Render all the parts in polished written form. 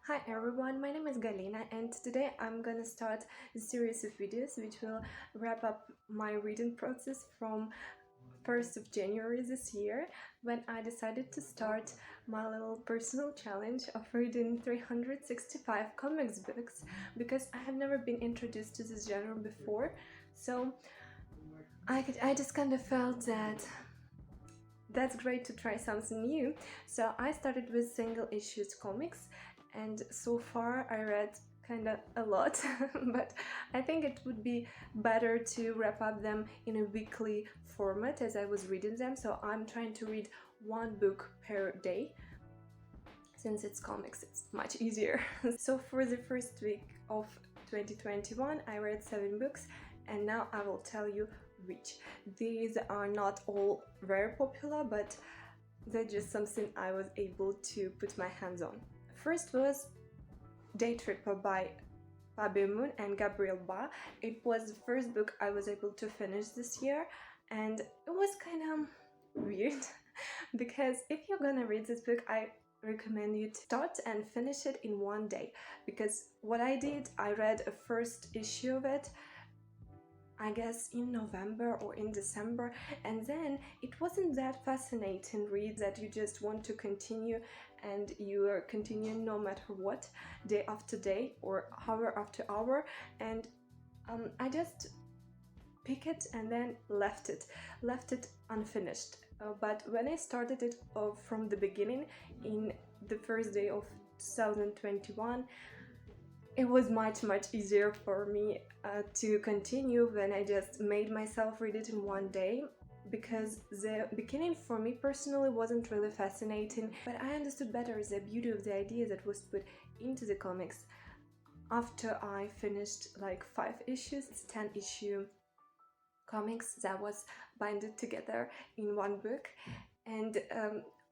Hi everyone, my name is Galina and today I'm gonna start a series of videos which will wrap up my reading process from 1st of January this year, when I decided to start my little personal challenge of reading 365 comics books, because I have never been introduced to this genre before. So I just kind of felt that that's great to try something new. So I started with single issues comics, and so far I read kind of a lot but I think it would be better to wrap up them in a weekly format as I was reading them. So I'm trying to read one book per day. Since it's comics, it's much easier. So for the first week of 2021 I read 7 books, and now I will tell you which. These are not all very popular, but they're just something I was able to put my hands on. First was Daytripper by Fábio and Gabriel. It was the first book I was able to finish this year, and it was kind of weird because if you're gonna read this book, I recommend you to start and finish it in one day, because what I did, I read a first issue of it I guess in November or in December, and then it wasn't that fascinating read that you just want to continue, and you are continuing no matter what, day after day or hour after hour, and I just pick it and then left it unfinished. But when I started it from the beginning in the first day of 2021, it was much easier for me to continue when I just made myself read it in one day, because the beginning for me personally wasn't really fascinating, but I understood better the beauty of the idea that was put into the comics after I finished like 5 issues. It's 10 issue comics that was binded together in one book, and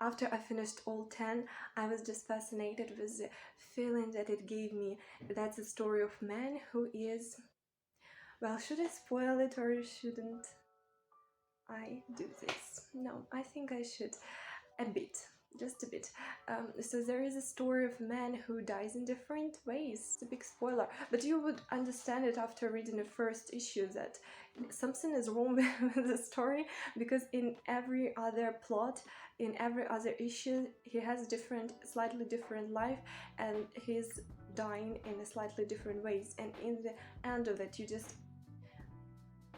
after I finished all 10, I was just fascinated with the feeling that it gave me. That's a story of a man who is... Well, should I spoil it or shouldn't I do this? No, I think I should. A bit. Just a bit. So there is a story of a man who dies in different ways. It's a big spoiler, but you would understand it after reading the first issue that something is wrong with the story, because in every other plot, in every other issue, he has a slightly different life, and he's dying in a slightly different ways, and in the end of it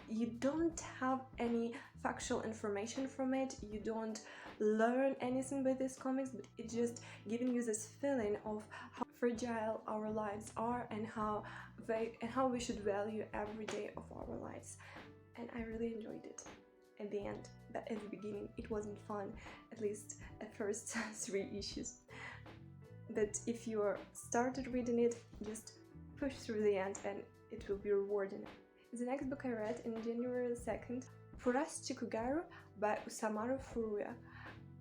you don't have any factual information from it, you don't learn anything by these comics, but it's just giving you this feeling of how fragile our lives are, and how we should value every day of our lives. And I really enjoyed it at the end, but at the beginning it wasn't fun, at least at first 3 issues. But if you started reading it, just push through the end and it will be rewarding. The next book I read in January 2nd, Purasuchikku by Usamaru Furuya.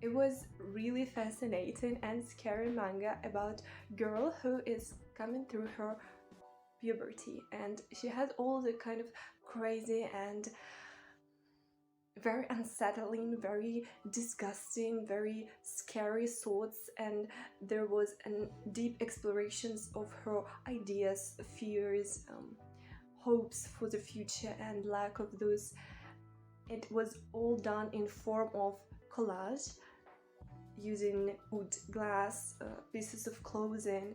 It was really fascinating and scary manga about a girl who is coming through her puberty, and she has all the kind of crazy and very unsettling, very disgusting, very scary thoughts, and there was a deep explorations of her ideas, fears, hopes for the future and lack of those. It was all done in form of collage, using wood, glass, pieces of clothing,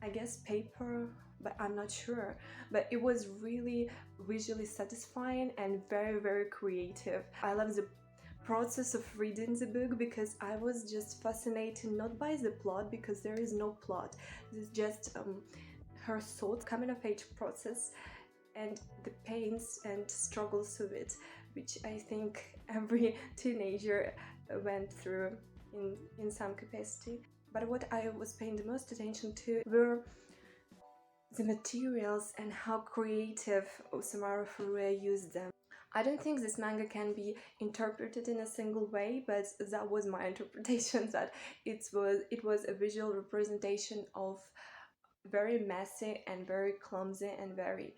I guess paper, but I'm not sure. But it was really visually satisfying and very creative. I love the process of reading the book, because I was just fascinated not by the plot, because there is no plot, it's just her thoughts, coming of age process, and the pains and struggles of it, which I think every teenager went through in some capacity. But what I was paying the most attention to were the materials and how creative Usamaru Furuya used them. I don't think this manga can be interpreted in a single way, but that was my interpretation, that it was a visual representation of very messy and very clumsy and very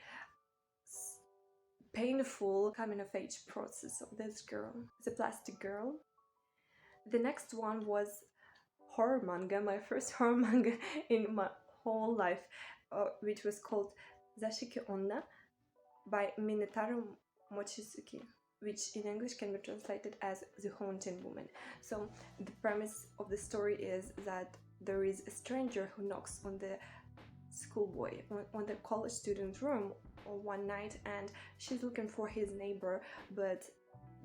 painful coming of age process of this girl, the plastic girl. The next one was horror manga, my first horror manga in my whole life, which was called Zashiki Onna by Minetarō Mochizuki, which in English can be translated as The Haunted Woman. So the premise of the story is that there is a stranger who knocks on the schoolboy, on the college student's room one night, and she's looking for his neighbor, but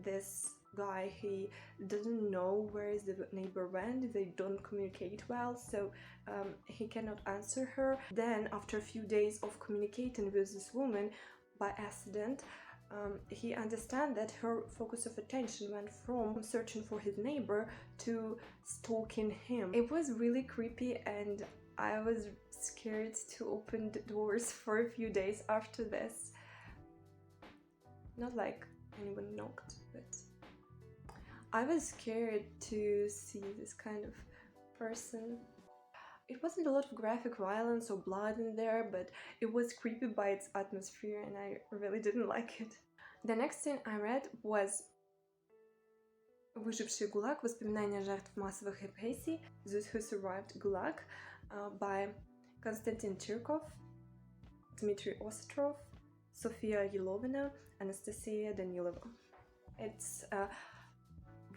this guy, he doesn't know where is the neighbor went. They don't communicate well, so he cannot answer her. Then after a few days of communicating with this woman by accident, he understands that her focus of attention went from searching for his neighbor to stalking him. It was really creepy, and I was scared to open the doors for a few days after this. Not like anyone knocked, but I was scared to see this kind of person. It wasn't a lot of graphic violence or blood in there, but it was creepy by its atmosphere, and I really didn't like it. The next thing I read was «Выжившие ГУЛАГ. Воспоминания жертв массовых репрессий. Those who survived GULAG» by Konstantin Chirkov, Dmitry Ostrov, Sofia Yelovina, Anastasia Danilova. It's a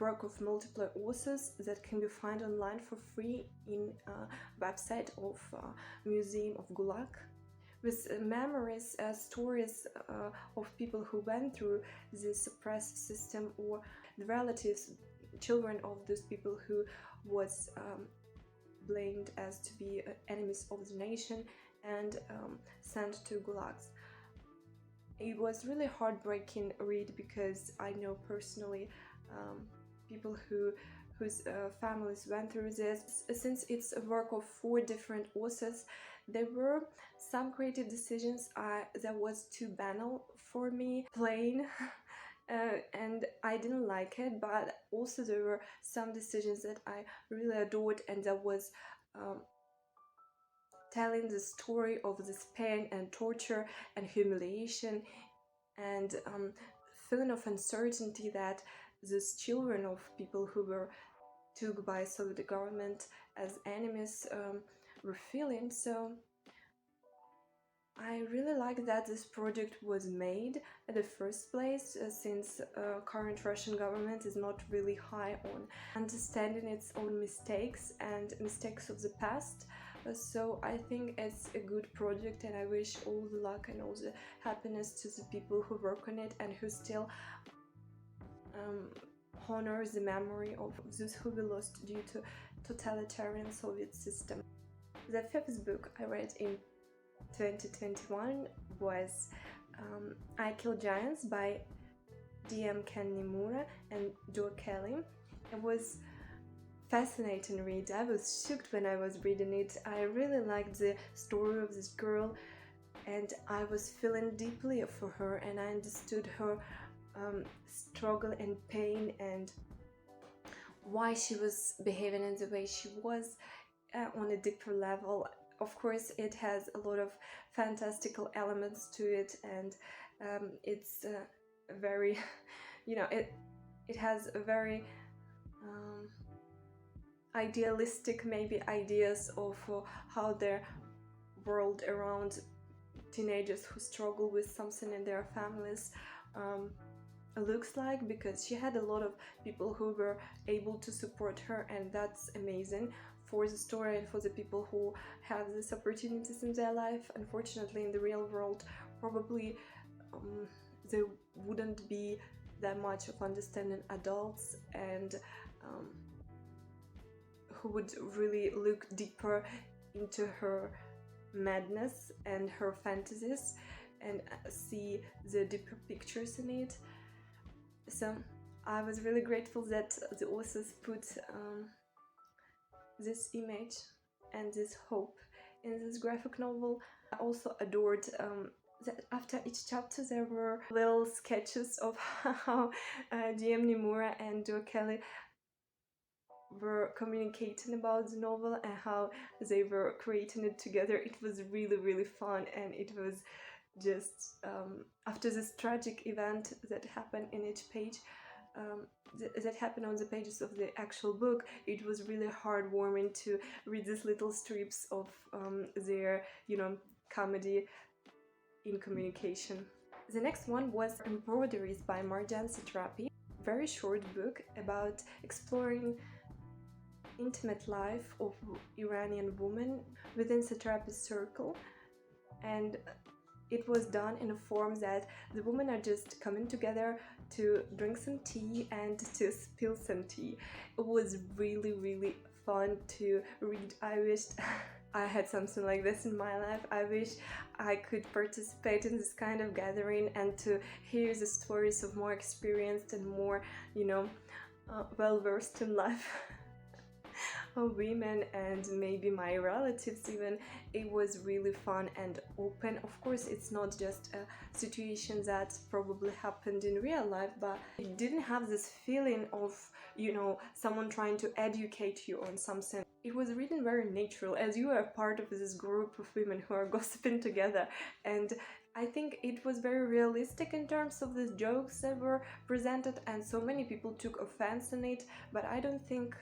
work of multiple authors that can be found online for free in a website of Museum of GULAG, with memories, stories of people who went through this oppressive system, or the relatives, children of those people who was blamed as to be enemies of the nation and sent to gulags. It was really heartbreaking read, because I know personally people whose families went through this. Since it's a work of 4 different authors, there were some creative decisions that was too banal for me, plain, and I didn't like it, but also there were some decisions that I really adored, and that was telling the story of this pain and torture and humiliation and feeling of uncertainty that these children of people who were took by Soviet government as enemies were feeling. So I really like that this project was made in the first place, since current Russian government is not really high on understanding its own mistakes and mistakes of the past. So I think it's a good project, and I wish all the luck and all the happiness to the people who work on it and who still honor the memory of those who were lost due to totalitarian Soviet system. The 5th book I read in 2021 was I Kill Giants by D.M. Ken Niimura and Joe Kelly. It was fascinating read. I was shocked when I was reading it. I really liked the story of this girl, and I was feeling deeply for her, and I understood her struggle and pain and why she was behaving in the way she was on a deeper level. Of course, it has a lot of fantastical elements to it, and it's very, it has a very idealistic maybe ideas of how the world around teenagers who struggle with something in their families looks like, because she had a lot of people who were able to support her, and that's amazing for the story and for the people who have these opportunities in their life. Unfortunately, in the real world, probably there wouldn't be that much of understanding adults and who would really look deeper into her madness and her fantasies and see the deeper pictures in it. So I was really grateful that the authors put this image and this hope in this graphic novel. I also adored that after each chapter there were little sketches of how D.M. Niimura and Joe Kelly were communicating about the novel and how they were creating it together. It was really, really fun, and it was just after this tragic event that happened in each page, that happened on the pages of the actual book. It was really heartwarming to read these little strips of their, you know, comedy in communication. The next one was Embroideries by Marjane Satrapi. Very short book about exploring intimate life of Iranian women within Satrapi's circle, and it was done in a form that the women are just coming together to drink some tea and to spill some tea. It was really fun to read. I wished I had something like this in my life. I wish I could participate in this kind of gathering and to hear the stories of more experienced and more, you know, well-versed in life of women, and maybe my relatives even. It was really fun and open. Of course, it's not just a situation that probably happened in real life, but it didn't have this feeling of, you know, someone trying to educate you on something. It was written very natural, as you are part of this group of women who are gossiping together, and I think it was very realistic in terms of the jokes that were presented, and so many people took offense in it, but I don't think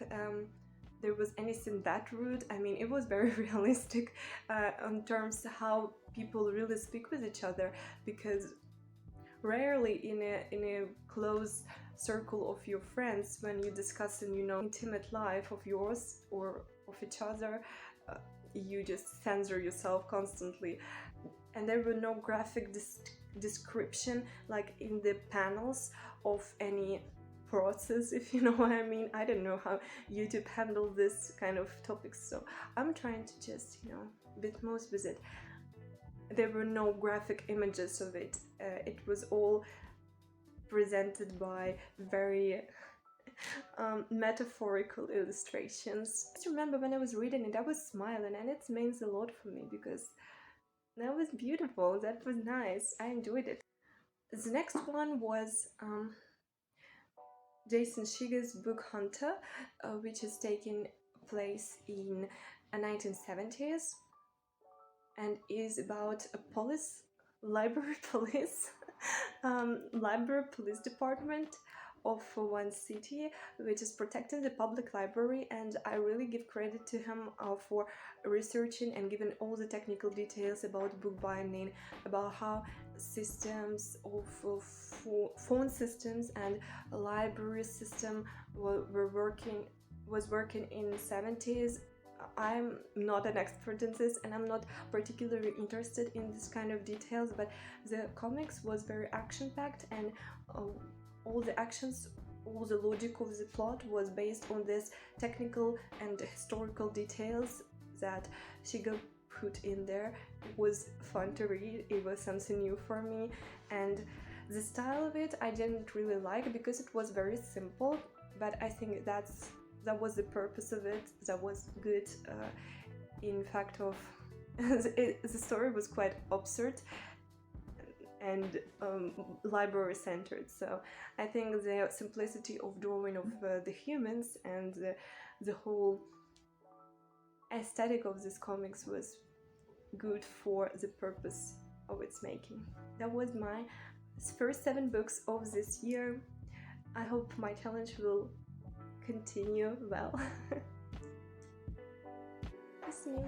there was anything that rude. I mean, it was very realistic in terms of how people really speak with each other, because rarely in a close circle of your friends, when you discuss, you know, intimate life of yours or of each other, you just censor yourself constantly, and there were no graphic description like in the panels of any process, if you know what I mean. I don't know how YouTube handled this kind of topics, so I'm trying to just, you know, bit most with it. There were no graphic images of it. It was all presented by very metaphorical illustrations. I just remember when I was reading it, I was smiling, and it means a lot for me because that was beautiful, that was nice, I enjoyed it. The next one was Jason Shiga's Bookhunter, which is taking place in 1970s and is about a library police department of one city which is protecting the public library, and I really give credit to him for researching and giving all the technical details about bookbinding, about how systems of phone systems and library system was working in the 70s. I'm not an expert in this, and I'm not particularly interested in this kind of details, but the comics was very action-packed, and all the actions, all the logic of the plot was based on this technical and historical details that Shiga put in there. It was fun to read, it was something new for me, and the style of it I didn't really like because it was very simple, but I think that was the purpose of it. That was good. In fact, of the story was quite absurd and library centered, so I think the simplicity of drawing of the humans and the whole aesthetic of this comics was good for the purpose of its making. That was my first 7 books of this year. I hope my challenge will continue well. Kiss me.